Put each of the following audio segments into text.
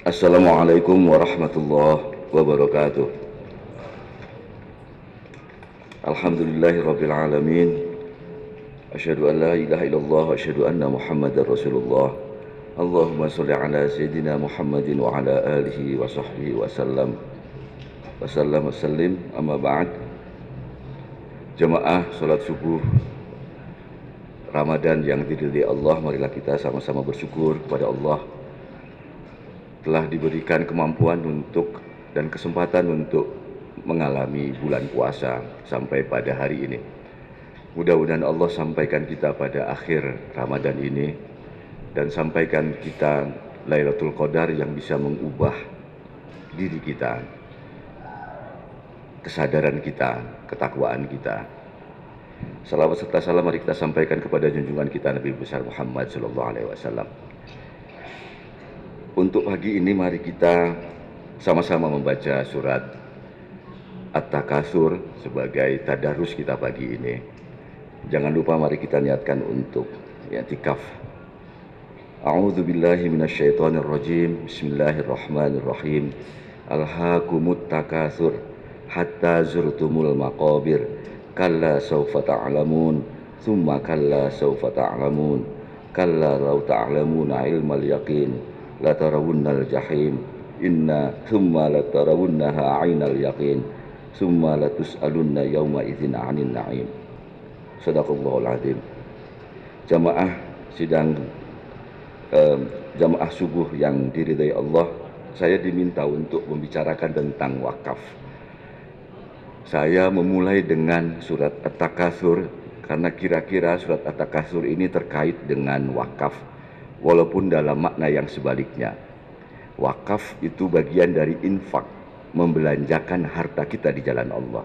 Assalamualaikum warahmatullahi wabarakatuh. Alhamdulillahirabbil alamin. Asyhadu an la ilaha illallah wa asyhadu anna Muhammadar Rasulullah. Allahumma shalli ala sayyidina Muhammadin wa ala alihi wa sahbihi wa sallam. Wa sallam wa sallim, amma ba'd. Jemaah salat subuh Ramadan yang diridhai Allah, marilah kita sama-sama bersyukur kepada Allah telah diberikan kemampuan untuk dan kesempatan untuk mengalami bulan puasa sampai pada hari ini. Mudah-mudahan Allah sampaikan kita pada akhir Ramadan ini dan sampaikan kita Lailatul Qadar yang bisa mengubah diri kita, kesadaran kita, ketakwaan kita. Salawat serta salam mari kita sampaikan kepada junjungan kita Nabi besar Muhammad sallallahu alaihi wasallam. Untuk pagi ini mari kita sama-sama membaca surat At-Takatsur sebagai tadarus kita pagi ini. Jangan lupa mari kita niatkan untuk i'tikaf. A'udzu billahi minasyaitonir rajim. Bismillahirrahmanirrahim. Alhaakumut takatsur hatta zurtumul maqabir. Kalla sawfa ta'lamun, tsumma kalla sawfa ta'lamun. Kalla law ta'lamuna ilmal yaqin. La tarawunnal jahim inna thumma la tarawunnaha 'ainal yaqin thumma la tus'alunna yawma idzin 'anil na'im. Shadaqallahul azim. Jamaah sidang jamaah subuh yang diridhai Allah, saya diminta untuk membicarakan tentang wakaf. Saya memulai dengan surat At-Takatsur karena kira-kira surat At-Takatsur ini terkait dengan wakaf, walaupun dalam makna yang sebaliknya. Wakaf itu bagian dari infak, membelanjakan harta kita di jalan Allah.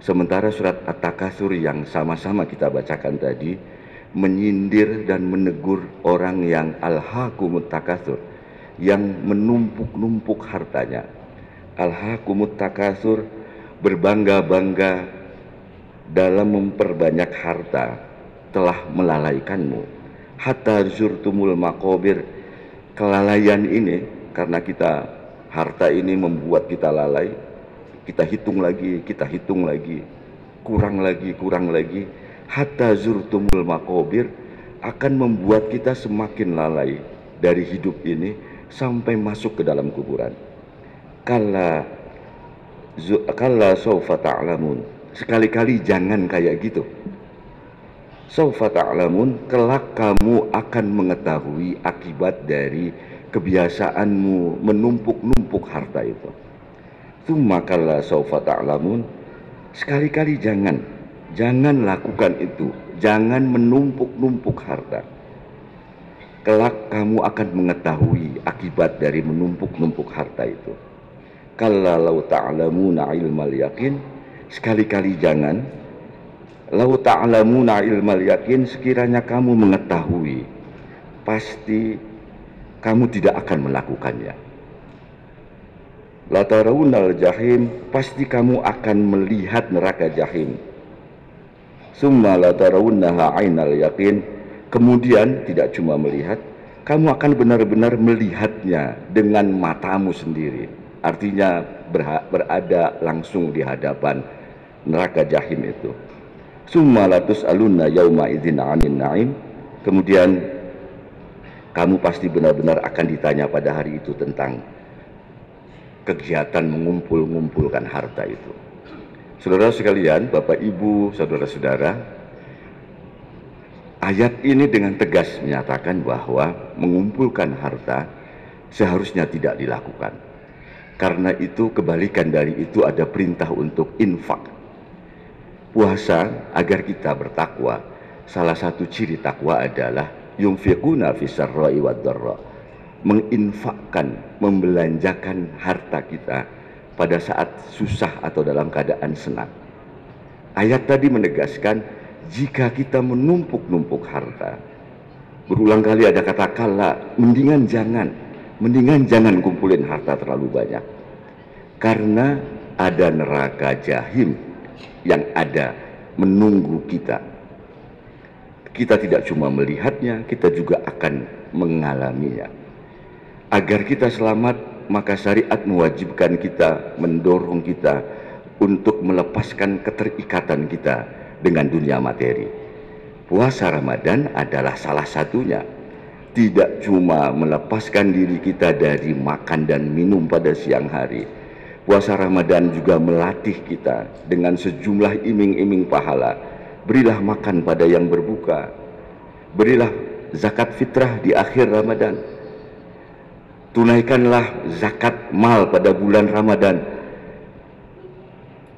Sementara surat At-Takatsur yang sama-sama kita bacakan tadi menyindir dan menegur orang yang alhaakumut takatsur, yang menumpuk-numpuk hartanya. Alhaakumut takatsur, berbangga-bangga dalam memperbanyak harta, telah melalaikanmu. Hatta zurtumul maqabir, kelalaian ini karena kita harta ini membuat kita lalai. Kita hitung lagi, kurang lagi. Hatta zurtumul maqabir akan membuat kita semakin lalai dari hidup ini sampai masuk ke dalam kuburan. Kalla sawfa ta'lamun, sekali-kali jangan kayak gitu. Sawfa ta'lamun, kelak kamu akan mengetahui akibat dari kebiasaanmu menumpuk-numpuk harta itu. Tsumma kalla sawfa ta'lamun, sekali-kali jangan lakukan itu, jangan menumpuk-numpuk harta. Kelak kamu akan mengetahui akibat dari menumpuk-numpuk harta itu. Kalla law ta'lamuna ilmal yaqin, sekali-kali jangan. Lau ta'lamuna ilmal yakin, sekiranya kamu mengetahui, pasti kamu tidak akan melakukannya. La tarawunnal jahim, pasti kamu akan melihat neraka jahim. Summa la tarawunnaha 'ainal yaqin, kemudian tidak cuma melihat, kamu akan benar-benar melihatnya dengan matamu sendiri. Artinya berada langsung di hadapan neraka jahim itu. Summa la tus'alunna yauma idzin 'anil na'im, kemudian kamu pasti benar-benar akan ditanya pada hari itu tentang kegiatan mengumpulkan harta itu. Saudara sekalian, Bapak Ibu, saudara-saudara, ayat ini dengan tegas menyatakan bahwa mengumpulkan harta seharusnya tidak dilakukan. Karena itu kebalikan dari itu ada perintah untuk infak. Puasa agar kita bertakwa. Salah satu ciri takwa adalah yunfiquna fis-sarra'i wad-dharra, menginfakkan, membelanjakan harta kita pada saat susah atau dalam keadaan senang. Ayat tadi menegaskan jika kita menumpuk-numpuk harta, berulang kali ada kata kala, mendingan jangan kumpulin harta terlalu banyak, karena ada neraka jahim yang ada menunggu kita. Kita tidak cuma melihatnya, kita juga akan mengalaminya. Agar kita selamat, maka syariat mewajibkan kita, mendorong kita untuk melepaskan keterikatan kita dengan dunia materi. Puasa Ramadan adalah salah satunya. Tidak cuma melepaskan diri kita dari makan dan minum pada siang hari. Puasa Ramadan juga melatih kita dengan sejumlah iming-iming pahala. Berilah makan pada yang berbuka. Berilah zakat fitrah di akhir Ramadan. Tunaikanlah zakat mal pada bulan Ramadan.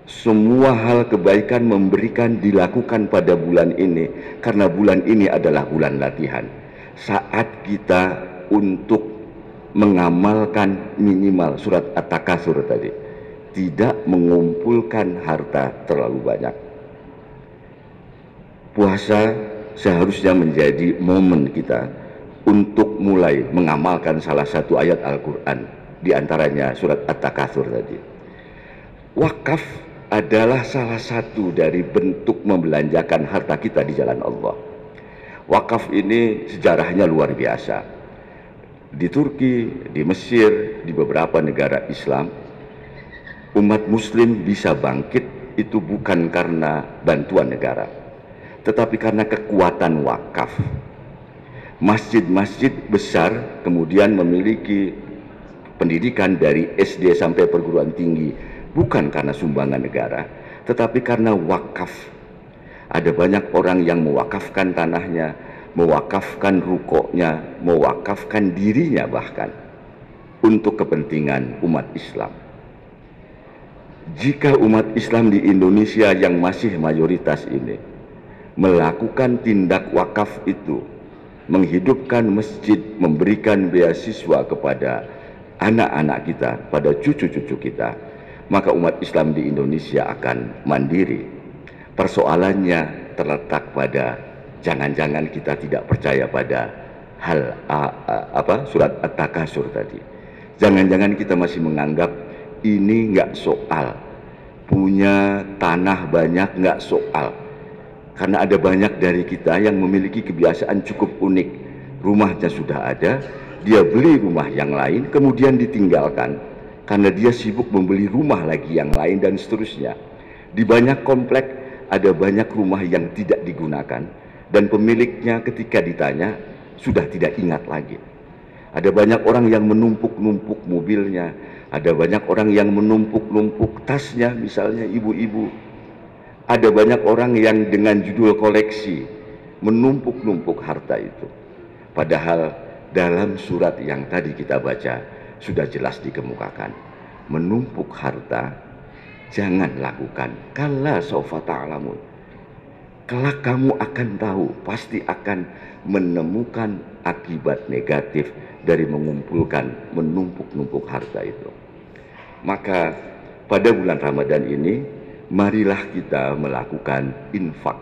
Semua hal kebaikan memberikan dilakukan pada bulan ini, karena bulan ini adalah bulan latihan. Saat kita untuk mengamalkan minimal surat At-Takatsur tadi, tidak mengumpulkan harta terlalu banyak. Puasa seharusnya menjadi momen kita untuk mulai mengamalkan salah satu ayat Al-Quran, diantaranya surat At-Takatsur tadi. Wakaf adalah salah satu dari bentuk membelanjakan harta kita di jalan Allah. Wakaf ini sejarahnya luar biasa. Di Turki, di Mesir, di beberapa negara Islam, umat muslim bisa bangkit itu bukan karena bantuan negara, tetapi karena kekuatan wakaf. Masjid-masjid besar kemudian memiliki pendidikan dari SD sampai perguruan tinggi, bukan karena sumbangan negara, tetapi karena wakaf. Ada banyak orang yang mewakafkan tanahnya, mewakafkan rukuknya, mewakafkan dirinya bahkan untuk kepentingan umat Islam. Jika umat Islam di Indonesia yang masih mayoritas ini melakukan tindak wakaf itu, menghidupkan masjid, memberikan beasiswa kepada anak-anak kita, pada cucu-cucu kita, maka umat Islam di Indonesia akan mandiri. Persoalannya terletak pada jangan-jangan kita tidak percaya pada hal surat At-Takatsur tadi. Jangan-jangan kita masih menganggap ini nggak soal, punya tanah banyak nggak soal. Karena ada banyak dari kita yang memiliki kebiasaan cukup unik. Rumahnya sudah ada, dia beli rumah yang lain, kemudian ditinggalkan. Karena dia sibuk membeli rumah lagi yang lain dan seterusnya. Di banyak komplek ada banyak rumah yang tidak digunakan. Dan pemiliknya ketika ditanya, sudah tidak ingat lagi. Ada banyak orang yang menumpuk-numpuk mobilnya. Ada banyak orang yang menumpuk-numpuk tasnya, misalnya ibu-ibu. Ada banyak orang yang dengan judul koleksi menumpuk-numpuk harta itu. Padahal dalam surat yang tadi kita baca sudah jelas dikemukakan. Menumpuk harta jangan lakukan. Kalla saufa ta'lamun. Kelak kamu akan tahu, pasti akan menemukan akibat negatif dari mengumpulkan, menumpuk-numpuk harta itu. Maka pada bulan Ramadan ini, marilah kita melakukan infak.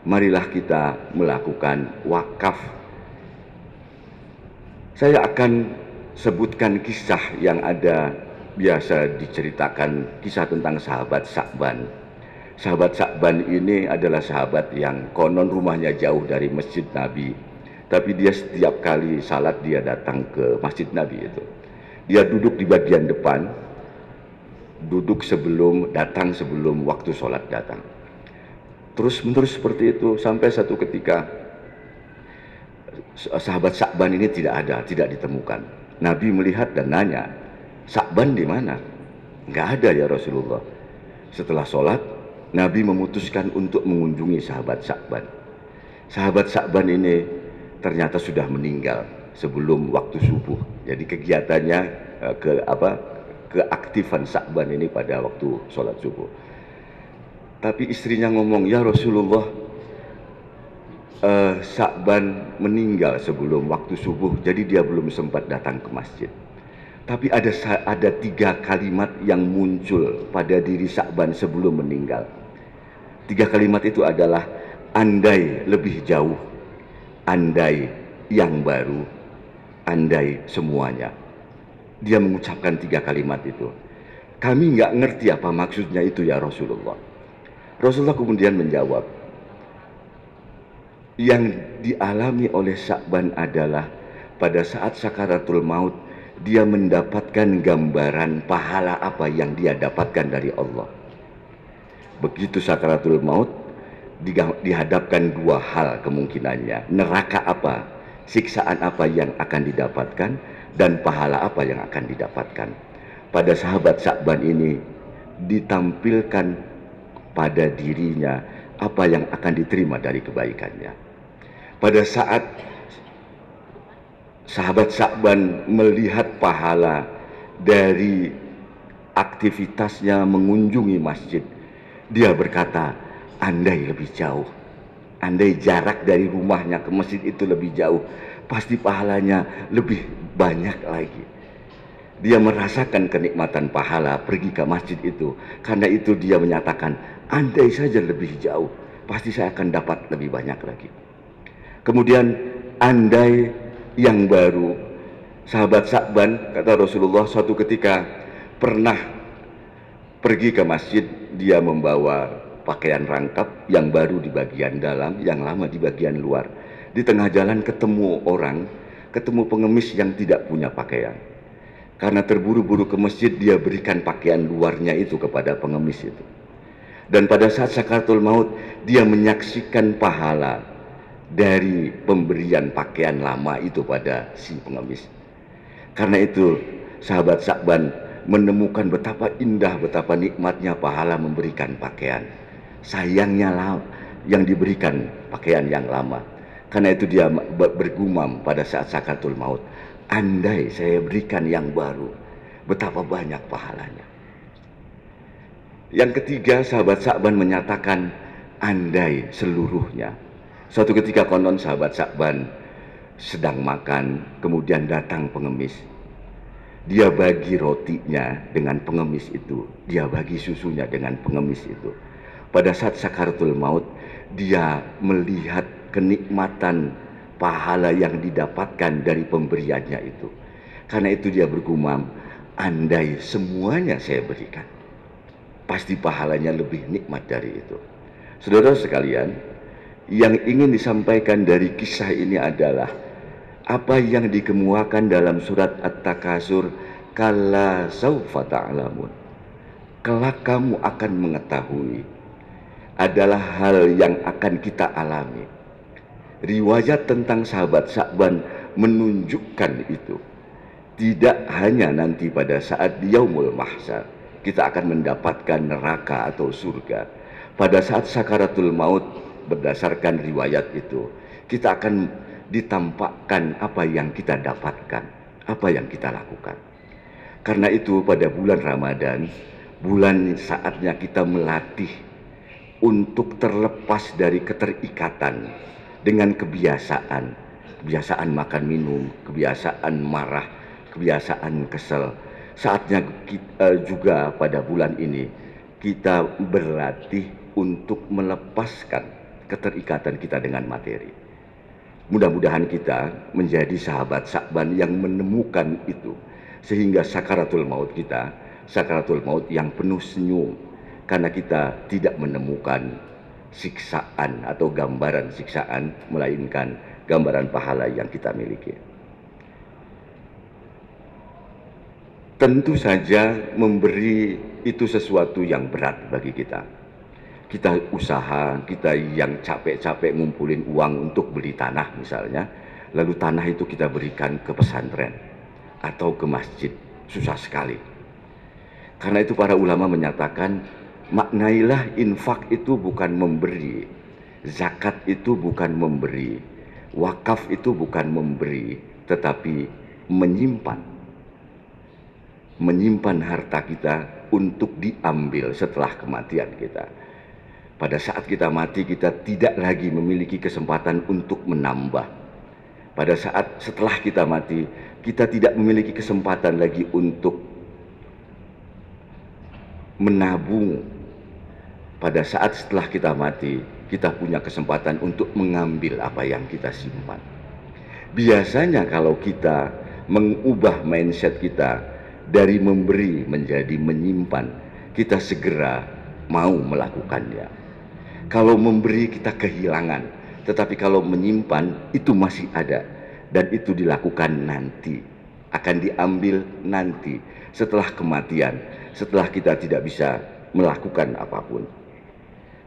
Marilah kita melakukan wakaf. Saya akan sebutkan kisah yang ada, biasa diceritakan, kisah tentang sahabat Sa'ban. Sahabat Sa'ban ini adalah sahabat yang konon rumahnya jauh dari masjid Nabi, tapi dia setiap kali salat dia datang ke masjid Nabi itu. Dia duduk di bagian depan, duduk datang sebelum waktu sholat datang. Terus menerus seperti itu sampai satu ketika sahabat Sa'ban ini tidak ditemukan. Nabi melihat dan nanya, Sa'ban di mana? Nggak ada ya Rasulullah. Setelah sholat, Nabi memutuskan untuk mengunjungi sahabat Sa'ban. Sahabat Sa'ban ini ternyata sudah meninggal sebelum waktu subuh. Jadi kegiatannya keaktifan Sa'ban ini pada waktu sholat subuh. Tapi istrinya ngomong, ya Rasulullah, Sa'ban meninggal sebelum waktu subuh, jadi dia belum sempat datang ke masjid. Tapi ada 3 kalimat yang muncul pada diri Sa'ban sebelum meninggal. 3 kalimat itu adalah andai lebih jauh, andai yang baru, andai semuanya. Dia mengucapkan 3 kalimat itu. Kami nggak ngerti apa maksudnya itu ya Rasulullah. Rasulullah kemudian menjawab, yang dialami oleh Sa'ban adalah pada saat sakaratul maut dia mendapatkan gambaran pahala apa yang dia dapatkan dari Allah. Begitu sakaratul maut dihadapkan dua hal kemungkinannya, neraka apa, siksaan apa yang akan didapatkan, dan pahala apa yang akan didapatkan. Pada sahabat Sa'ban ini ditampilkan pada dirinya apa yang akan diterima dari kebaikannya. Pada saat sahabat Sa'ban melihat pahala dari aktivitasnya mengunjungi masjid, dia berkata, andai lebih jauh, andai jarak dari rumahnya ke masjid itu lebih jauh, pasti pahalanya lebih banyak lagi. Dia merasakan kenikmatan pahala pergi ke masjid itu. Karena itu dia menyatakan, andai saja lebih jauh, pasti saya akan dapat lebih banyak lagi. Kemudian andai yang baru, sahabat Sa'ban, kata Rasulullah, suatu ketika pernah pergi ke masjid, dia membawa pakaian rangkap yang baru di bagian dalam, yang lama di bagian luar. Di tengah jalan ketemu orang, ketemu pengemis yang tidak punya pakaian. Karena terburu-buru ke masjid, dia berikan pakaian luarnya itu kepada pengemis itu. Dan pada saat sakaratul maut, dia menyaksikan pahala dari pemberian pakaian lama itu pada si pengemis. Karena itu sahabat Sa'ban menemukan betapa indah, betapa nikmatnya pahala memberikan pakaian. Sayangnya yang diberikan pakaian yang lama. Karena itu dia bergumam pada saat sakaratul maut, andai saya berikan yang baru, betapa banyak pahalanya. Yang ketiga, sahabat Sa'ban menyatakan, andai seluruhnya. Suatu ketika konon sahabat Sa'ban sedang makan, kemudian datang pengemis. Dia bagi rotinya dengan pengemis itu, dia bagi susunya dengan pengemis itu. Pada saat sakaratul maut, dia melihat kenikmatan pahala yang didapatkan dari pemberiannya itu. Karena itu dia bergumam, andai semuanya saya berikan, pasti pahalanya lebih nikmat dari itu. Saudara sekalian, yang ingin disampaikan dari kisah ini adalah apa yang dikemukakan dalam surat At-Takasur, kalla saufa ta'lamun, kelak kamu akan mengetahui, adalah hal yang akan kita alami. Riwayat tentang sahabat Sa'ban menunjukkan itu. Tidak hanya nanti pada saat di yaumul mahsyar kita akan mendapatkan neraka atau surga. Pada saat sakaratul maut, berdasarkan riwayat itu, kita akan ditampakkan apa yang kita dapatkan, apa yang kita lakukan. Karena itu pada bulan Ramadan, bulan saatnya kita melatih untuk terlepas dari keterikatan dengan kebiasaan makan minum, kebiasaan marah, kebiasaan kesel. Saatnya kita, juga pada bulan ini kita berlatih untuk melepaskan keterikatan kita dengan materi. Mudah-mudahan kita menjadi sahabat Sa'ban yang menemukan itu, sehingga sakaratul maut kita, sakaratul maut yang penuh senyum, karena kita tidak menemukan siksaan atau gambaran siksaan, melainkan gambaran pahala yang kita miliki. Tentu saja memberi itu sesuatu yang berat bagi kita. Kita usaha, kita yang capek-capek ngumpulin uang untuk beli tanah misalnya, lalu tanah itu kita berikan ke pesantren atau ke masjid, susah sekali. Karena itu para ulama menyatakan, maknailah infak itu bukan memberi, zakat itu bukan memberi, wakaf itu bukan memberi, tetapi menyimpan harta kita untuk diambil setelah kematian kita. Pada saat kita mati, kita tidak lagi memiliki kesempatan untuk menambah. Pada saat setelah kita mati, kita tidak memiliki kesempatan lagi untuk menabung. Pada saat setelah kita mati, kita punya kesempatan untuk mengambil apa yang kita simpan. Biasanya kalau kita mengubah mindset kita dari memberi menjadi menyimpan, kita segera mau melakukannya. Kalau memberi kita kehilangan, tetapi kalau menyimpan itu masih ada. dan itu dilakukan nanti, akan diambil nanti setelah kematian, setelah kita tidak bisa melakukan apapun.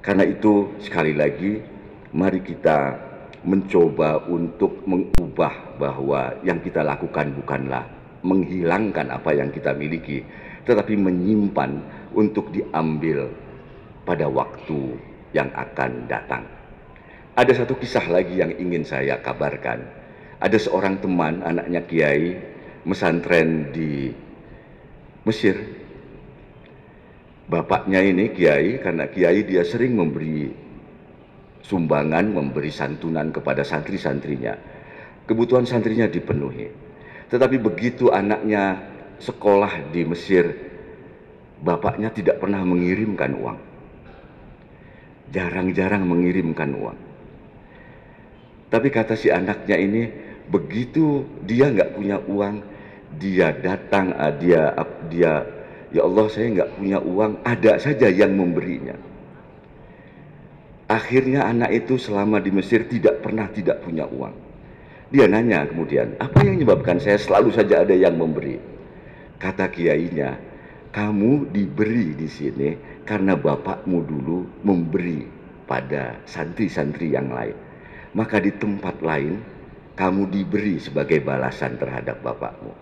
Karena itu sekali lagi mari kita mencoba untuk mengubah bahwa yang kita lakukan bukanlah menghilangkan apa yang kita miliki, tetapi menyimpan untuk diambil pada waktu yang akan datang. Ada satu kisah lagi yang ingin saya kabarkan. Ada seorang teman, anaknya kiai, mesantren di Mesir. Bapaknya ini kiai, karena kiai dia sering memberi sumbangan, memberi santunan kepada santri-santrinya. Kebutuhan santrinya dipenuhi. Tetapi begitu anaknya sekolah di Mesir, bapaknya tidak pernah mengirimkan uang. Jarang-jarang mengirimkan uang. Tapi kata si anaknya ini, begitu dia nggak punya uang, dia datang, dia ya Allah saya nggak punya uang, ada saja yang memberinya. Akhirnya anak itu selama di Mesir tidak pernah tidak punya uang. Dia nanya kemudian, apa yang menyebabkan saya selalu saja ada yang memberi? Kata kiainya, kamu diberi di sini karena bapakmu dulu memberi pada santri-santri yang lain. Maka di tempat lain kamu diberi sebagai balasan terhadap bapakmu.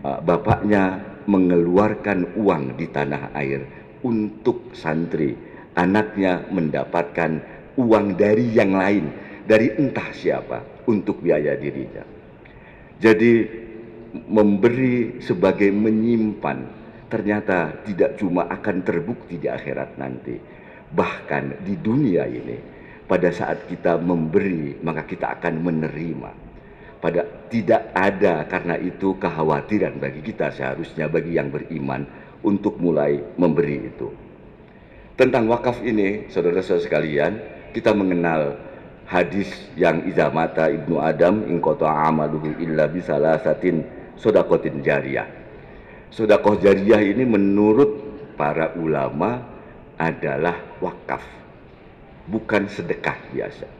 Bapaknya mengeluarkan uang di tanah air untuk santri. Anaknya mendapatkan uang dari yang lain, dari entah siapa, untuk biaya dirinya. Jadi memberi sebagai menyimpan ternyata tidak cuma akan terbukti di akhirat nanti, bahkan di dunia ini pada saat kita memberi maka kita akan menerima. Tidak ada karena itu kekhawatiran bagi kita, seharusnya bagi yang beriman untuk mulai memberi itu. Tentang wakaf ini, saudara-saudara sekalian, kita mengenal hadis yang idza mata ibnu Adam in qata'a amaluhu illa bisalasatin shadaqatin jariyah. Sedekah jariyah ini menurut para ulama adalah wakaf, bukan sedekah biasa.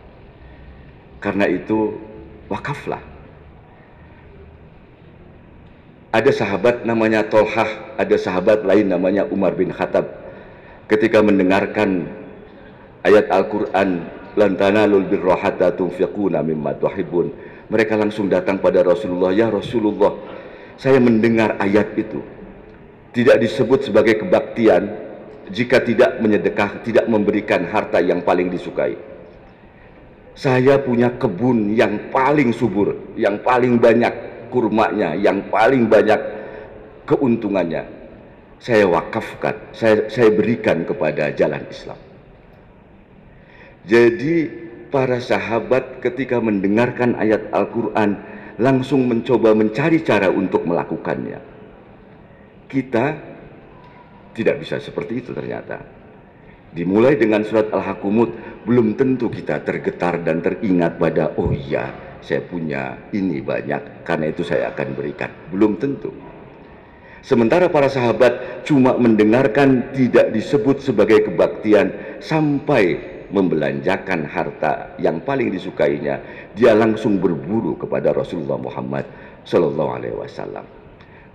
Karena itu wakaflah. Ada sahabat namanya Tolhah, ada sahabat lain namanya Umar bin Khattab. Ketika mendengarkan ayat Al-Quran, lan tanalul birra hatta tunfiquna mimma tuhibbun, mereka langsung datang pada Rasulullah, ya Rasulullah, saya mendengar ayat itu tidak disebut sebagai kebaktian jika tidak menyedekah, tidak memberikan harta yang paling disukai. Saya punya kebun yang paling subur, yang paling banyak kurmanya, yang paling banyak keuntungannya, saya wakafkan, saya berikan kepada jalan Islam. Jadi para sahabat ketika mendengarkan ayat Al-Quran langsung mencoba mencari cara untuk melakukannya. Kita tidak bisa seperti itu ternyata. Dimulai dengan surat Al-Hakumut, belum tentu kita tergetar dan teringat pada, oh iya saya punya ini banyak, karena itu saya akan berikan. Belum tentu. Sementara para sahabat cuma mendengarkan tidak disebut sebagai kebaktian sampai membelanjakan harta yang paling disukainya, dia langsung berburu kepada Rasulullah Muhammad Sallallahu Alaihi Wasallam.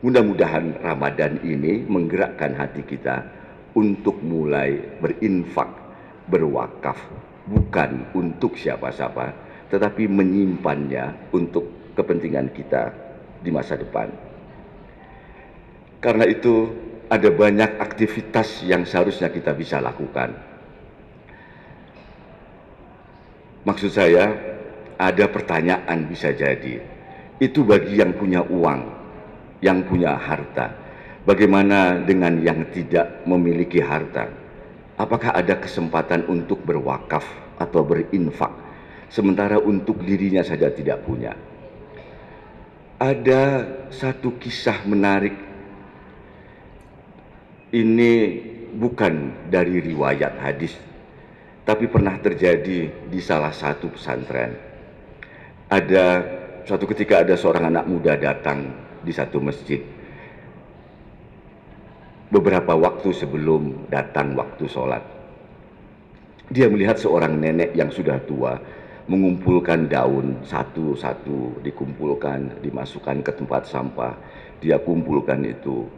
Mudah-mudahan Ramadan ini menggerakkan hati kita untuk mulai berinfak, berwakaf, bukan untuk siapa-siapa, tetapi menyimpannya untuk kepentingan kita di masa depan. Karena itu ada banyak aktivitas yang seharusnya kita bisa lakukan. Maksud saya, ada pertanyaan bisa jadi. Itu bagi yang punya uang, yang punya harta. Bagaimana dengan yang tidak memiliki harta? Apakah ada kesempatan untuk berwakaf atau berinfak, sementara untuk dirinya saja tidak punya? Ada satu kisah menarik. Ini bukan dari riwayat hadis, tapi pernah terjadi di salah satu pesantren. Ada suatu ketika ada seorang anak muda datang di satu masjid. Beberapa waktu sebelum datang waktu sholat, dia melihat seorang nenek yang sudah tua mengumpulkan daun satu-satu, dikumpulkan, dimasukkan ke tempat sampah, dia kumpulkan itu.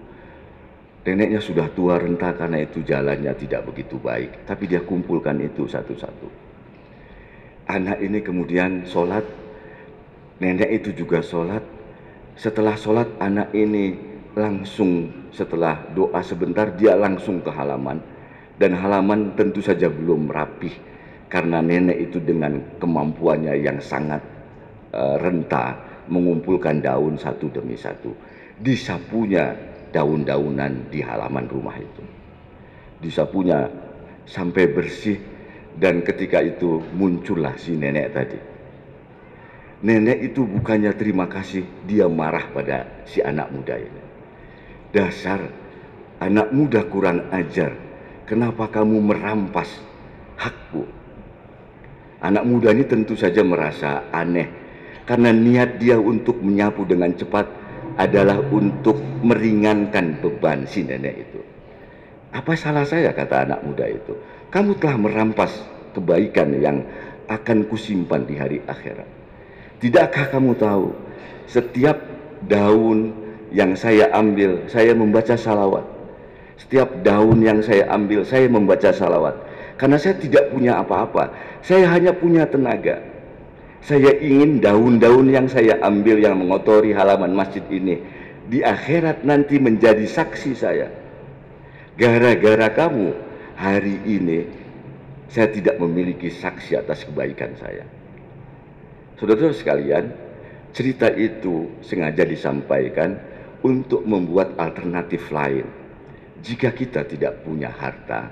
Neneknya sudah tua renta karena itu jalannya tidak begitu baik, tapi dia kumpulkan itu satu-satu. Anak ini kemudian sholat, nenek itu juga sholat. Setelah sholat, anak ini langsung setelah doa sebentar dia langsung ke halaman, dan halaman tentu saja belum rapih karena nenek itu dengan kemampuannya yang sangat renta mengumpulkan daun satu demi satu. Disapunya daun-daunan di halaman rumah itu, disapunya sampai bersih, dan ketika itu muncullah si nenek tadi. Nenek itu bukannya terima kasih, dia marah pada si anak muda ini. Dasar anak muda kurang ajar, kenapa kamu merampas hakku? Anak muda ini tentu saja merasa aneh, karena niat dia untuk menyapu dengan cepat adalah untuk meringankan beban si nenek itu. Apa salah saya, kata anak muda itu? Kamu telah merampas kebaikan yang akan kusimpan di hari akhirat. Tidakkah kamu tahu, setiap daun yang saya ambil, saya membaca salawat. Setiap daun yang saya ambil, saya membaca salawat. Karena saya tidak punya apa-apa, saya hanya punya tenaga. Saya ingin daun-daun yang saya ambil yang mengotori halaman masjid ini, di akhirat nanti menjadi saksi saya. Gara-gara kamu, hari ini saya tidak memiliki saksi atas kebaikan saya. Saudara-saudara sekalian, cerita itu sengaja disampaikan untuk membuat alternatif lain. Jika kita tidak punya harta,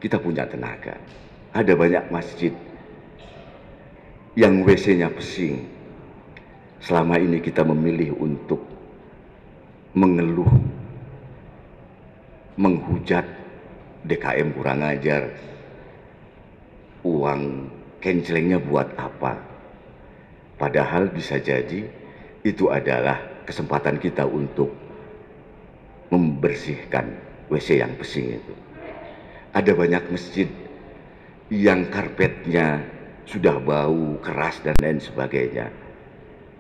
kita punya tenaga. Ada banyak masjid yang WC-nya pesing. Selama ini kita memilih untuk mengeluh, menghujat, DKM kurang ajar, uang kencelengnya buat apa? Padahal bisa jadi itu adalah kesempatan kita untuk membersihkan WC yang pesing itu. Ada banyak masjid yang karpetnya sudah bau, keras, dan lain sebagainya.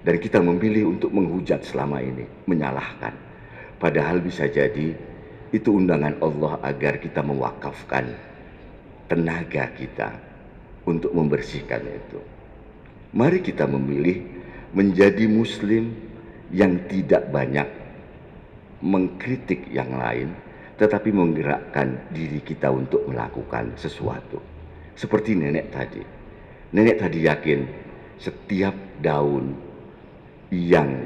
Dan kita memilih untuk menghujat selama ini, menyalahkan. Padahal bisa jadi itu undangan Allah agar kita mewakafkan tenaga kita untuk membersihkan itu. Mari kita memilih menjadi muslim yang tidak banyak mengkritik yang lain, tetapi menggerakkan diri kita untuk melakukan sesuatu. Seperti nenek tadi. Nenek tadi yakin setiap daun yang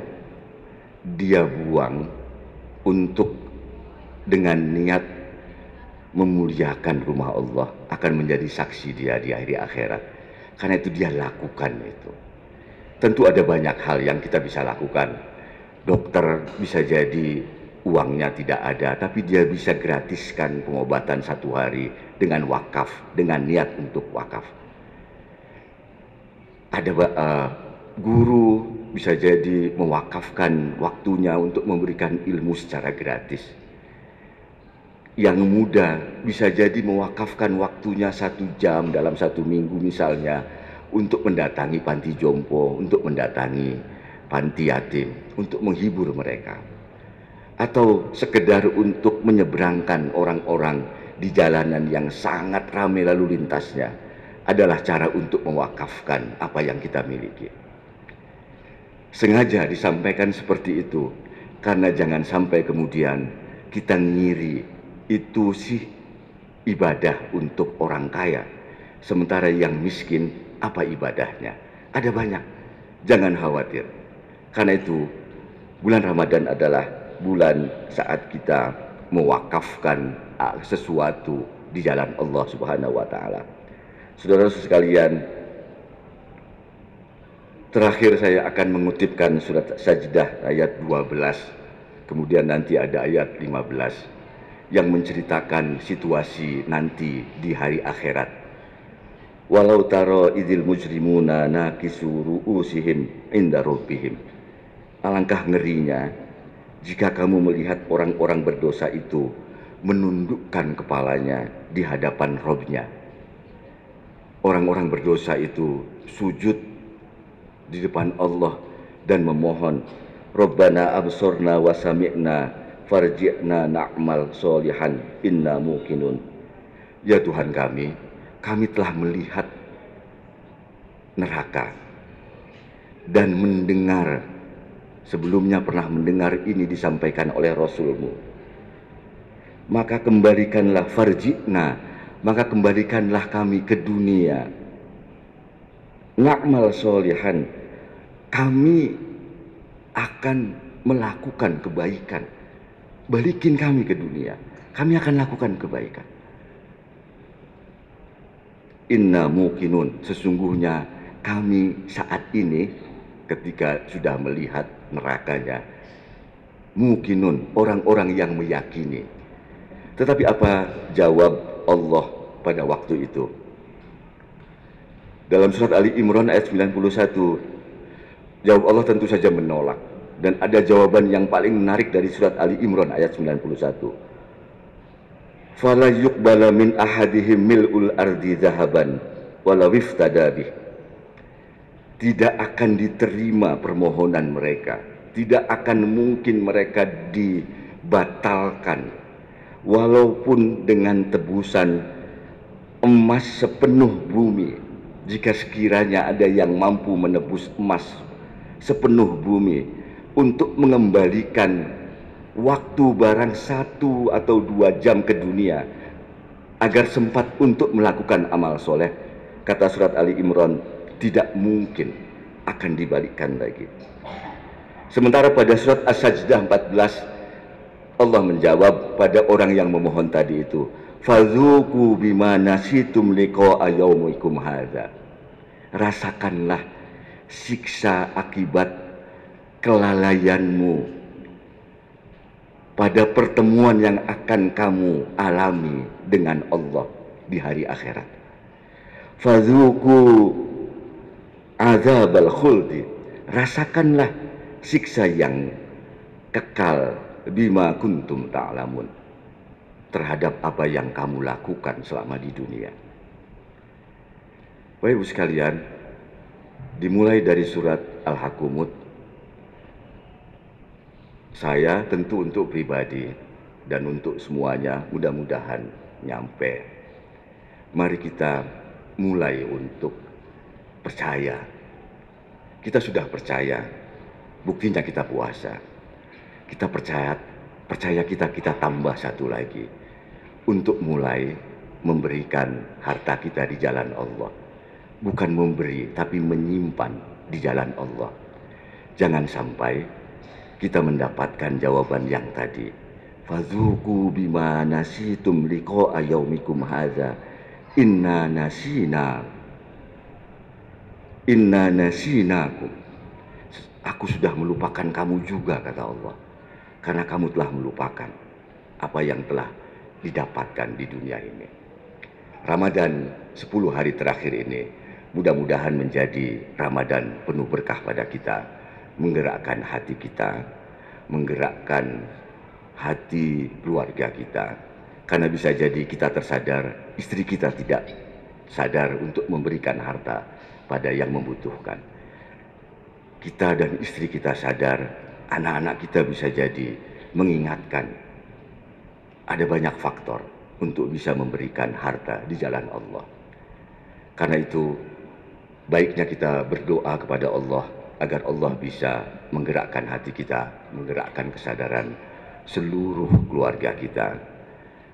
dia buang untuk dengan niat memuliakan rumah Allah akan menjadi saksi dia di hari akhirat. Karena itu dia lakukan itu. Tentu ada banyak hal yang kita bisa lakukan. Dokter bisa jadi uangnya tidak ada, tapi dia bisa gratiskan pengobatan 1 hari dengan wakaf, dengan niat untuk wakaf. Ada guru bisa jadi mewakafkan waktunya untuk memberikan ilmu secara gratis. Yang muda bisa jadi mewakafkan waktunya 1 jam dalam 1 minggu misalnya untuk mendatangi panti jompo, untuk mendatangi panti yatim, untuk menghibur mereka. Atau sekedar untuk menyeberangkan orang-orang di jalanan yang sangat ramai lalu lintasnya adalah cara untuk mewakafkan apa yang kita miliki. Sengaja disampaikan seperti itu karena jangan sampai kemudian kita ngiri itu sih ibadah untuk orang kaya, sementara yang miskin apa ibadahnya? Ada banyak. Jangan khawatir. Karena itu bulan Ramadan adalah bulan saat kita mewakafkan sesuatu di jalan Allah Subhanahu wa taala. Saudara-saudara sekalian, terakhir saya akan mengutipkan surat Sajdah ayat 12. Kemudian nanti ada ayat 15 yang menceritakan situasi nanti di hari akhirat. Walau taro idil mujrimuna nakisu ru'usihim inda rabbihim. Alangkah ngerinya jika kamu melihat orang-orang berdosa itu menundukkan kepalanya di hadapan Robnya. orang-orang berdosa itu sujud di depan Allah dan memohon, Rabbana absorna wa sami'na farji'na na'mal solihan inna muqinun. Ya Tuhan kami telah melihat neraka dan mendengar, sebelumnya pernah mendengar ini disampaikan oleh Rasulmu. Maka kembalikanlah farji'na, maka kembalikanlah kami ke dunia. Na'mal solihan, kami akan melakukan kebaikan. Balikin kami ke dunia, kami akan lakukan kebaikan. Inna muqinun, sesungguhnya kami saat ini ketika sudah melihat nerakanya, muqinun, orang-orang yang meyakini. Tetapi apa jawab Allah pada waktu itu? Dalam surat Ali Imran ayat 91, jawab Allah tentu saja menolak. Dan ada jawaban yang paling menarik dari surat Ali Imran ayat 91. Fala yuqbala min ahadihim mil'ul ardi zahaban walau iftada bih. Tidak akan diterima permohonan mereka, tidak akan mungkin mereka dibatalkan walaupun dengan tebusan emas sepenuh bumi. Jika sekiranya ada yang mampu menebus emas sepenuh bumi untuk mengembalikan waktu barang 1 atau 2 jam ke dunia agar sempat untuk melakukan amal soleh, kata surat Ali Imran, tidak mungkin akan dibalikkan lagi. Sementara pada surat As-Sajdah 14 Allah menjawab pada orang yang memohon tadi itu, fadzuqu bima nasitum liqa'a yaumikum hadza. Rasakanlah siksa akibat kelalaianmu pada pertemuan yang akan kamu alami dengan Allah di hari akhirat. Fadzuqu adzabal khuldi, rasakanlah siksa yang kekal bima kuntum ta'lamun, terhadap apa yang kamu lakukan selama di dunia. Bapak Ibu sekalian, dimulai dari surat Al-Hakumut, saya tentu untuk pribadi dan untuk semuanya mudah-mudahan nyampe. Mari kita mulai untuk percaya. Kita sudah percaya, buktinya kita puasa. Kita percaya kita tambah satu lagi untuk mulai memberikan harta kita di jalan Allah. Bukan memberi, tapi menyimpan di jalan Allah. Jangan sampai kita mendapatkan jawaban yang tadi, fadzuqu bima nasitum liqa'a yaumikum hadza inna nasinakum. Aku sudah melupakan kamu juga, kata Allah, karena kamu telah melupakan apa yang telah didapatkan di dunia ini. Ramadan 10 hari terakhir ini mudah-mudahan menjadi Ramadan penuh berkah pada kita, menggerakkan hati kita, menggerakkan hati keluarga kita. Karena bisa jadi kita tersadar, istri kita tidak sadar untuk memberikan harta pada yang membutuhkan. Kita dan istri kita sadar, anak-anak kita bisa jadi mengingatkan. Ada banyak faktor untuk bisa memberikan harta di jalan Allah. Karena itu, baiknya kita berdoa kepada Allah agar Allah bisa menggerakkan hati kita, menggerakkan kesadaran seluruh keluarga kita,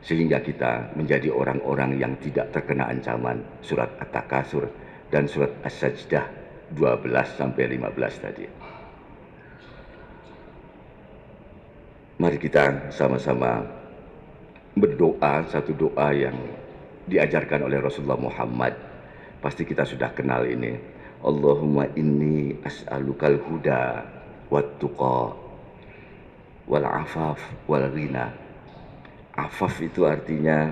sehingga kita menjadi orang-orang yang tidak terkena ancaman surat At-Takasur dan surat As-Sajdah 12-15 tadi. Mari kita sama-sama berdoa, satu doa yang diajarkan oleh Rasulullah Muhammad. Pasti kita sudah kenal ini. Allahumma inni as'alukal huda wat tuqa wal afaf wal ghina. Afaf itu artinya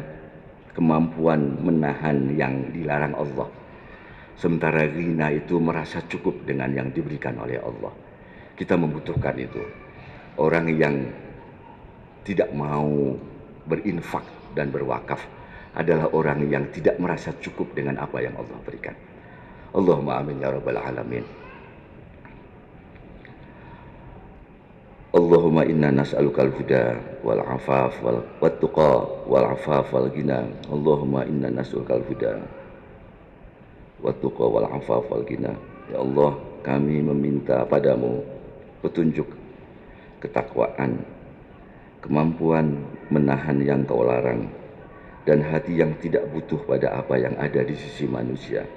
kemampuan menahan yang dilarang Allah. Sementara ghina itu merasa cukup dengan yang diberikan oleh Allah. Kita membutuhkan itu. Orang yang tidak mau berinfak dan berwakaf adalah orang yang tidak merasa cukup dengan apa yang Allah berikan. Allahumma amin ya rabbal alamin. Allahumma inna nas'alukal huda wal afaf wal tuqa wal afaf wal ghina. Allahumma inna nas'alukal huda wat tuqa wal afaf wal ghina. Ya Allah, kami meminta padamu petunjuk, ketakwaan, kemampuan menahan yang kau larang, dan hati yang tidak butuh pada apa yang ada di sisi manusia.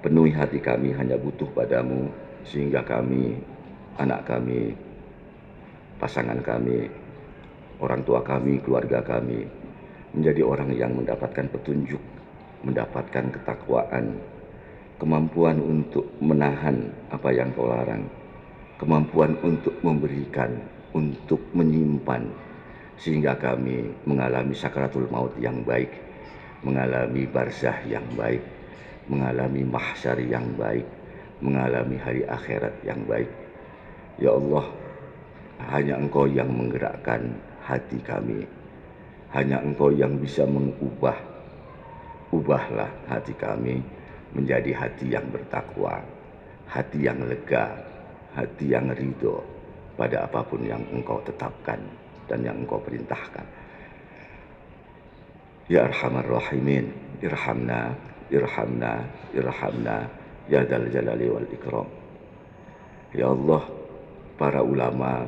Penuhi hati kami hanya butuh padamu, sehingga kami, anak kami, pasangan kami, orang tua kami, keluarga kami, menjadi orang yang mendapatkan petunjuk, mendapatkan ketakwaan, kemampuan untuk menahan apa yang kau larang, kemampuan untuk memberikan, untuk menyimpan, sehingga kami mengalami sakaratul maut yang baik, mengalami barzah yang baik, mengalami mahsyar yang baik, mengalami hari akhirat yang baik. Ya Allah, hanya Engkau yang menggerakkan hati kami, hanya Engkau yang bisa mengubah. Ubahlah hati kami menjadi hati yang bertakwa, hati yang lega, hati yang ridho pada apapun yang Engkau tetapkan dan yang Engkau perintahkan. Ya Arhamar Rahimin, irhamna, irhamna, irhamna, ya Dzal Jalali wal Ikram. Ya Allah, para ulama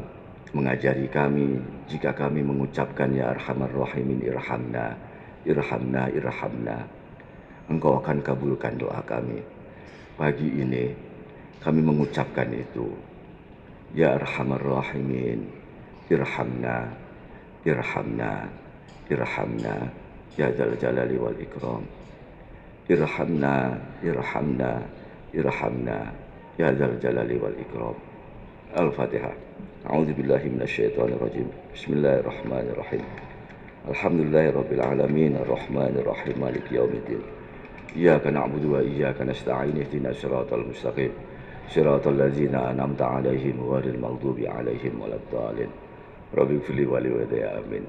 mengajari kami, jika kami mengucapkan ya Arhamar Rahimin, irhamna, irhamna, irhamna, Engkau akan kabulkan doa kami. Pagi ini kami mengucapkan itu. Ya Arhamar Rahimin, irhamna, irhamna, irhamna, ya Dzal Jalali wal Ikram. Irhamna, irhamna, irhamna, ya Dzal Jalali wal Ikram. Al-Fatihah. A'udzu billahi minasyaitonir rajim. Bismillahirrahmanirrahim. Alhamdulillahirabbil alamin, arrahmanir rahim, maliki yaumiddin. Iyyaka na'budu wa iyyaka nasta'in, ihdinas siratal mustaqim. Siratal ladzina an'amta 'alaihim ghairil maghdubi 'alaihim waladdallin. Rabbighfirli wa li walidayya, amin.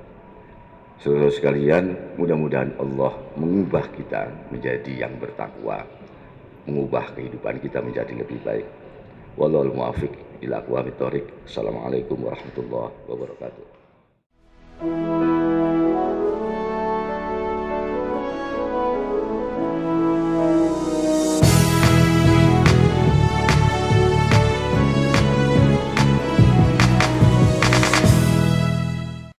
Saudara sekalian, mudah-mudahan Allah mengubah kita menjadi yang bertakwa, mengubah kehidupan kita menjadi lebih baik. Wallahul muwaffiq ila aqwamit thoriq. Assalamualaikum warahmatullahi wabarakatuh.